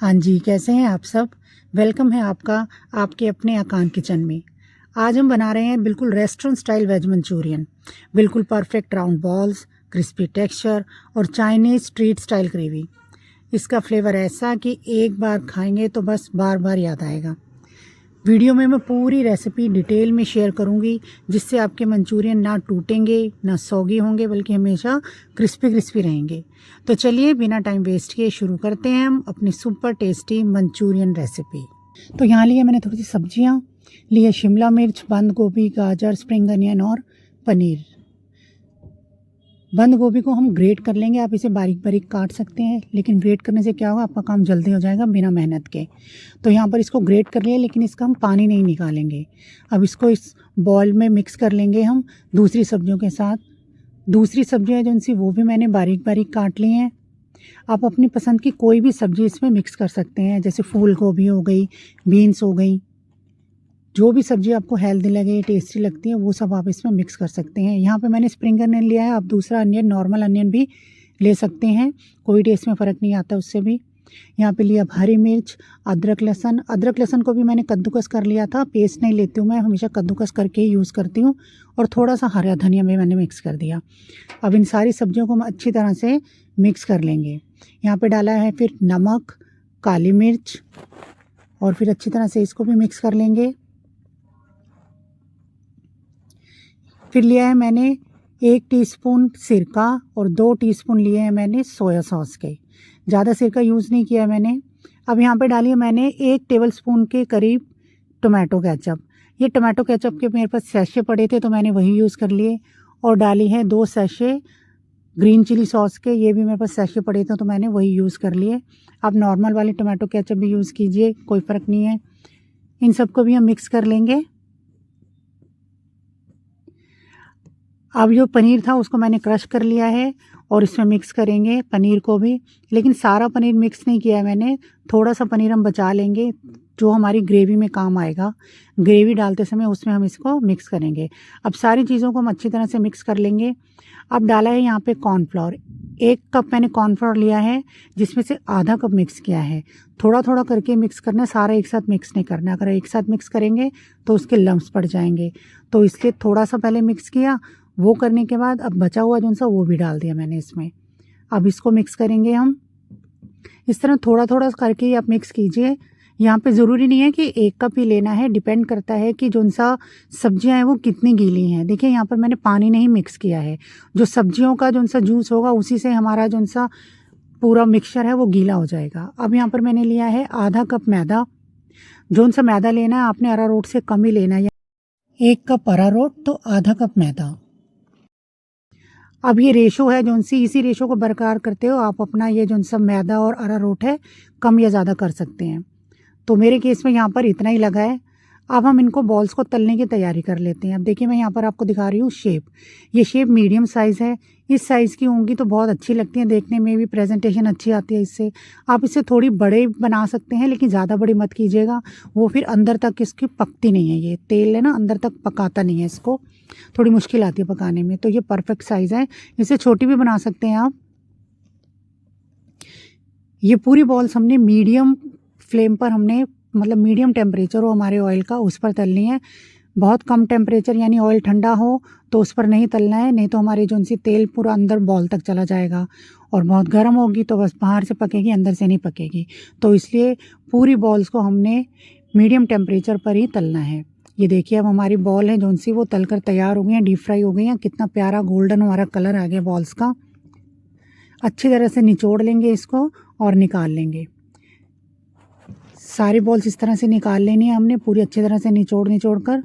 हाँ जी, कैसे हैं आप सब। वेलकम है आपका आपके अपने आकान किचन में। आज हम बना रहे हैं बिल्कुल रेस्टोरेंट स्टाइल वेज मंचूरियन। बिल्कुल perfect round balls, crispy texture और चाइनीज़ स्ट्रीट स्टाइल ग्रेवी। इसका फ्लेवर ऐसा कि एक बार खाएंगे तो बस बार बार याद आएगा। वीडियो में मैं पूरी रेसिपी डिटेल में शेयर करूंगी, जिससे आपके मंचूरियन ना टूटेंगे ना सौगी होंगे, बल्कि हमेशा क्रिस्पी क्रिस्पी रहेंगे। तो चलिए बिना टाइम वेस्ट किए शुरू करते हैं हम अपनी सुपर टेस्टी मंचूरियन रेसिपी। तो यहाँ लिए मैंने थोड़ी सी सब्जियाँ लिए, शिमला मिर्च, बंद गोभी, गाजर, स्प्रिंग अनियन और पनीर। बंद गोभी को हम ग्रेट कर लेंगे। आप इसे बारीक बारीक काट सकते हैं, लेकिन ग्रेट करने से क्या होगा, आपका काम जल्दी हो जाएगा बिना मेहनत के। तो यहाँ पर इसको ग्रेट कर लिया, लेकिन इसका हम पानी नहीं निकालेंगे। अब इसको इस बॉल में मिक्स कर लेंगे हम दूसरी सब्जियों के साथ। दूसरी सब्जियाँ जो उनसी वो भी मैंने बारीक बारीक काट ली हैं। आप अपनी पसंद की कोई भी सब्ज़ी इसमें मिक्स कर सकते हैं, जैसे फूल गोभी हो गई, बीन्स हो गई। जो भी सब्ज़ी आपको हेल्दी लगे, टेस्टी लगती है, वो सब आप इसमें मिक्स कर सकते हैं। यहाँ पे मैंने स्प्रिंग अनियन लिया है। आप दूसरा अनियन, नॉर्मल अनियन भी ले सकते हैं, कोई टेस्ट में फ़र्क नहीं आता उससे भी। यहाँ पे लिया हरी मिर्च, अदरक लहसुन। अदरक लहसुन को भी मैंने कद्दूकस कर लिया था, पेस्ट नहीं लेती हूँ मैं, हमेशा कद्दूकस करके ही यूज़ करती हूँ। और थोड़ा सा हरा धनिया भी मैंने मिक्स कर दिया। अब इन सारी सब्जियों को हम अच्छी तरह से मिक्स कर लेंगे। यहाँ पर डाला है फिर नमक, काली मिर्च, और फिर अच्छी तरह से इसको भी मिक्स कर लेंगे। फिर लिया है मैंने 1 टीस्पून सिरका और 2 टीस्पून लिए हैं मैंने सोया सॉस के। ज़्यादा सिरका यूज़ नहीं किया मैंने। अब यहाँ पे डाली है मैंने 1 टेबलस्पून के करीब टोमेटो केचप। ये टोमेटो केचप के मेरे पास सैशे पड़े थे, तो मैंने वही यूज़ कर लिए। और डाली है 2 सैशे ग्रीन चिली सॉस के, ये भी मेरे पास सैशे पड़े थे, तो मैंने वही यूज़ कर लिए। आप नॉर्मल वाले टोमेटो केचप भी यूज़ कीजिए, कोई फ़र्क नहीं है। इन सबको भी हम मिक्स कर लेंगे। अब जो पनीर था उसको मैंने क्रश कर लिया है और इसमें मिक्स करेंगे पनीर को भी। लेकिन सारा पनीर मिक्स नहीं किया है मैंने, थोड़ा सा पनीर हम बचा लेंगे जो हमारी ग्रेवी में काम आएगा। ग्रेवी डालते समय उसमें हम इसको मिक्स करेंगे। अब सारी चीज़ों को हम अच्छी तरह से मिक्स कर लेंगे। अब डाला है यहाँ पे कॉर्नफ्लोर। 1 कप मैंने कॉर्नफ्लोर लिया है, जिसमें से आधा कप मिक्स किया है। थोड़ा थोड़ा करके मिक्स करना है, सारा एक साथ मिक्स नहीं करना। अगर एक साथ मिक्स करेंगे तो उसके लम्स पड़ जाएंगे, तो इसलिए थोड़ा सा पहले मिक्स किया। वो करने के बाद अब बचा हुआ जो सा वो भी डाल दिया मैंने इसमें। अब इसको मिक्स करेंगे हम। इस तरह थोड़ा थोड़ा करके ही आप मिक्स कीजिए। यहाँ पे ज़रूरी नहीं है कि 1 कप ही लेना है, डिपेंड करता है कि जो सा सब्जियाँ हैं वो कितनी गीली हैं। देखिए यहाँ पर मैंने पानी नहीं मिक्स किया है। जो सब्जियों का जो सा जूस होगा उसी से हमारा जो सा पूरा मिक्सचर है वो गीला हो जाएगा। अब यहाँ पर मैंने लिया है आधा कप मैदा। जो सा मैदा लेना है आपने अरारोट से कम ही लेना है। 1 कप अरारोट तो आधा कप मैदा। अब ये रेशो है जो सी, इसी रेशो को बरकरार करते हो आप अपना ये जो सब मैदा और अरारोट है कम या ज़्यादा कर सकते हैं। तो मेरे केस में यहाँ पर इतना ही लगा है। अब हम इनको बॉल्स को तलने की तैयारी कर लेते हैं। अब देखिए मैं यहाँ पर आपको दिखा रही हूँ शेप। ये शेप मीडियम साइज़ है। इस साइज़ की होंगी तो बहुत अच्छी लगती हैं, देखने में भी प्रेजेंटेशन अच्छी आती है इससे। आप इससे थोड़ी बड़े बना सकते हैं, लेकिन ज़्यादा बड़ी मत कीजिएगा, वो फिर अंदर तक इसकी पकती नहीं है। ये तेल है ना, अंदर तक पकाता नहीं है इसको, थोड़ी मुश्किल आती है पकाने में। तो ये परफेक्ट साइज़ है, इसे छोटी भी बना सकते हैं आप। ये पूरी बॉल्स हमने मीडियम फ्लेम पर, हमने मतलब मीडियम टेम्परेचर हो हमारे ऑयल का, उस पर तलनी है। बहुत कम टेम्परेचर यानी ऑयल ठंडा हो तो उस पर नहीं तलना है, नहीं तो हमारी जो सी तेल पूरा अंदर बॉल तक चला जाएगा। और बहुत गर्म होगी तो बस बाहर से पकेगी, अंदर से नहीं पकेगी। तो इसलिए पूरी बॉल्स को हमने मीडियम टेम्परेचर पर ही तलना है। ये देखिए अब हमारी बॉल है जो सी वो तल कर तैयार हो गई हैं, डीप फ्राई हो गई हैं। कितना प्यारा गोल्डन हमारा कलर आ गया बॉल्स का। अच्छी तरह से निचोड़ लेंगे इसको और निकाल लेंगे। सारी बॉल्स इस तरह से निकाल लेनी है हमने, पूरी अच्छी तरह से निचोड़ कर।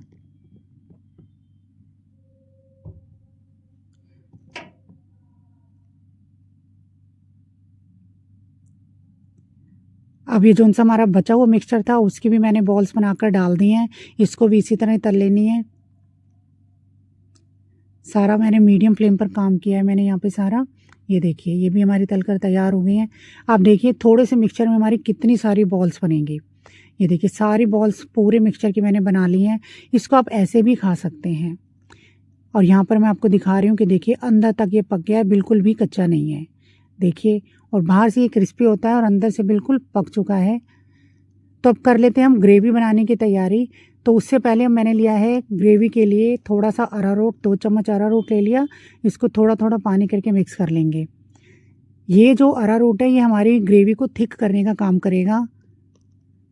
अब ये जो सा हमारा बचा हुआ मिक्सचर था उसकी भी मैंने बॉल्स बनाकर डाल दी हैं। इसको भी इसी तरह तल लेनी है। सारा मैंने मीडियम फ्लेम पर काम किया है मैंने यहाँ पे सारा। ये देखिए ये भी हमारी तलकर तैयार हो गई हैं। आप देखिए थोड़े से मिक्सचर में हमारी कितनी सारी बॉल्स बनेंगी। ये देखिए सारी बॉल्स पूरे मिक्सचर की मैंने बना ली हैं। इसको आप ऐसे भी खा सकते हैं। और यहाँ पर मैं आपको दिखा रही हूँ कि देखिए अंदर तक ये पक गया है, बिल्कुल भी कच्चा नहीं है। देखिए, और बाहर से ये क्रिस्पी होता है और अंदर से बिल्कुल पक चुका है। तो अब कर लेते हैं हम ग्रेवी बनाने की तैयारी। तो उससे पहले मैंने लिया है ग्रेवी के लिए थोड़ा सा अरारोट, 2 चम्मच अरारोट ले लिया। इसको थोड़ा थोड़ा पानी करके मिक्स कर लेंगे। ये जो अरारोट है ये हमारी ग्रेवी को थिक करने का काम करेगा।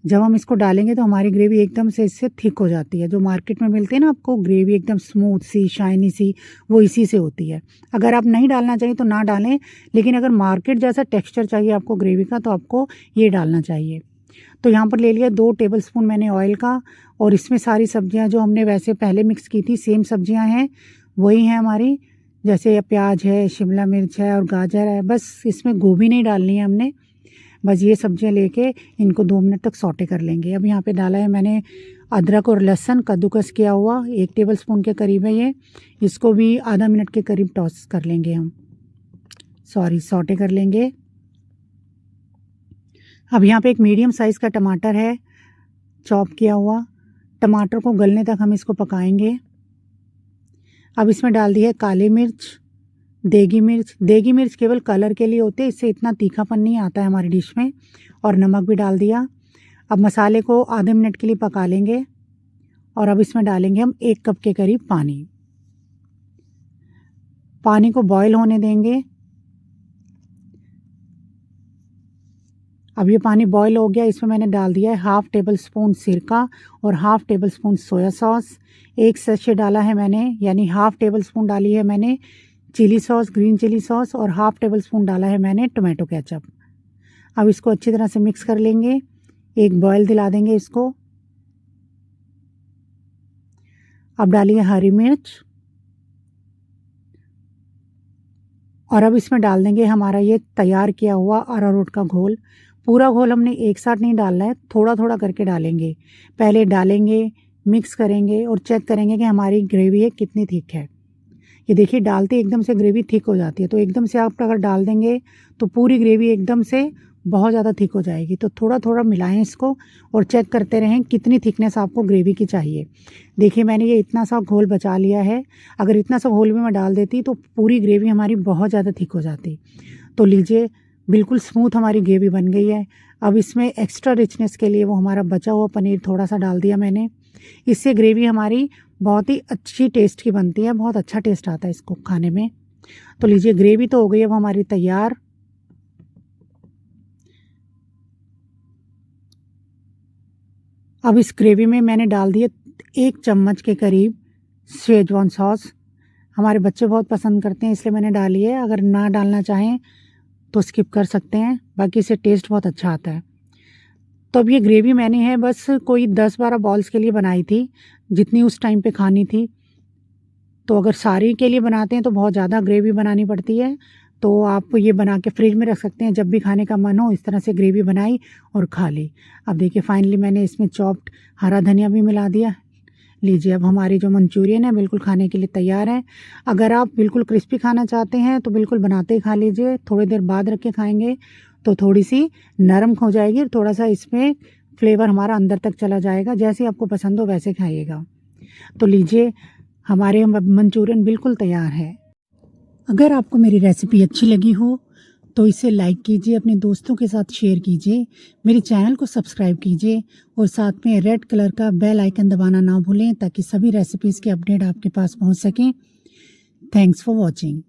जब हम इसको डालेंगे तो हमारी ग्रेवी एकदम से इससे थिक हो जाती है। जो मार्केट में मिलती है ना आपको ग्रेवी एकदम स्मूथ सी, शाइनी सी, वो इसी से होती है। अगर आप नहीं डालना चाहिए तो ना डालें, लेकिन अगर मार्केट जैसा टेक्सचर चाहिए आपको ग्रेवी का तो आपको ये डालना चाहिए। तो यहाँ पर ले लिया 2 टेबलस्पून मैंने ऑयल का, और इसमें सारी सब्जियाँ जो हमने वैसे पहले मिक्स की थी सेम सब्जियाँ हैं, वही हैं हमारी। जैसे प्याज है, शिमला मिर्च है और गाजर है। बस इसमें गोभी नहीं डालनी है हमने। बस ये सब्जियां लेके इनको 2 मिनट तक सौटे कर लेंगे। अब यहाँ पे डाला है मैंने अदरक और लहसुन कद्दूकस किया हुआ, 1 टेबलस्पून के करीब है ये। इसको भी आधा मिनट के करीब टॉस कर लेंगे हम, सौटे कर लेंगे। अब यहाँ पे एक मीडियम साइज़ का टमाटर है चॉप किया हुआ। टमाटर को गलने तक हम इसको पकाएंगे। अब इसमें डाल दी है काली मिर्च, देगी मिर्च। देगी मिर्च केवल कलर के लिए होते हैं, इससे इतना तीखापन नहीं आता है हमारी डिश में। और नमक भी डाल दिया। अब मसाले को आधे मिनट के लिए पका लेंगे, और अब इसमें डालेंगे हम 1 कप के करीब पानी। पानी को बॉईल होने देंगे। अब ये पानी बॉईल हो गया। इसमें मैंने डाल दिया है 1/2 टेबलस्पून सिरका और 1/2 टेबलस्पून सोया सॉस। 1 सैशे डाला है मैंने, यानी 1/2 टेबलस्पून डाली है मैंने chilli sauce, green chilli sauce, और 1/2 टेबलस्पून डाला है मैंने टोमेटो केचप। अब इसको अच्छी तरह से मिक्स कर लेंगे, एक बॉयल दिला देंगे इसको। अब डालिए हरी मिर्च, और अब इसमें डाल देंगे हमारा ये तैयार किया हुआ अरारोट का घोल। पूरा घोल हमने एक साथ नहीं डालना है, थोड़ा थोड़ा करके डालेंगे। पहले डालेंगे, मिक्स करेंगे और चेक करेंगे कि हमारी ग्रेवी है कितनी थिक है। ये देखिए डालते एकदम से ग्रेवी थिक हो जाती है, तो एकदम से आप अगर डाल देंगे तो पूरी ग्रेवी एकदम से बहुत ज़्यादा थिक हो जाएगी। तो थोड़ा थोड़ा मिलाएं इसको और चेक करते रहें कितनी थिकनेस आपको ग्रेवी की चाहिए। देखिए मैंने ये इतना सा घोल बचा लिया है। अगर इतना सा घोल भी मैं डाल देती तो पूरी ग्रेवी हमारी बहुत ज़्यादा थिक हो जाती। तो लीजिए बिल्कुल स्मूथ हमारी ग्रेवी बन गई है। अब इसमें एक्स्ट्रा रिचनेस के लिए वो हमारा बचा हुआ पनीर थोड़ा सा डाल दिया मैंने। इससे ग्रेवी हमारी बहुत ही अच्छी टेस्ट की बनती है, बहुत अच्छा टेस्ट आता है इसको खाने में। तो लीजिए ग्रेवी तो हो गई अब हमारी तैयार। अब इस ग्रेवी में मैंने डाल दिए 1 चम्मच के करीब शेजवान सॉस। हमारे बच्चे बहुत पसंद करते हैं इसलिए मैंने डाली है। अगर ना डालना चाहें तो स्किप कर सकते हैं, बाकी इससे टेस्ट बहुत अच्छा आता है। तो अब ये ग्रेवी मैंने है बस कोई 10-12 बॉल्स के लिए बनाई थी, जितनी उस टाइम पे खानी थी। तो अगर सारी के लिए बनाते हैं तो बहुत ज़्यादा ग्रेवी बनानी पड़ती है। तो आप ये बना के फ्रिज में रख सकते हैं, जब भी खाने का मन हो इस तरह से ग्रेवी बनाई और खा ली। अब देखिए फाइनली मैंने इसमें चॉप्ड हरा धनिया भी मिला दिया। लीजिए अब हमारी जो मंचूरियन है बिल्कुल खाने के लिए तैयार है। अगर आप बिल्कुल क्रिस्पी खाना चाहते हैं तो बिल्कुल बनाते ही खा लीजिए, थोड़ी देर बाद रख के खाएंगे तो थोड़ी सी नरम हो जाएगी और थोड़ा सा इसमें फ्लेवर हमारा अंदर तक चला जाएगा। जैसे आपको पसंद हो वैसे खाइएगा। तो लीजिए हमारे मंचूरियन बिल्कुल तैयार है। अगर आपको मेरी रेसिपी अच्छी लगी हो तो इसे लाइक कीजिए, अपने दोस्तों के साथ शेयर कीजिए, मेरे चैनल को सब्सक्राइब कीजिए और साथ में रेड कलर का बेल आइकन दबाना ना भूलें ताकि सभी रेसिपीज़ के अपडेट आपके पास पहुंच सकें। Thanks for watching.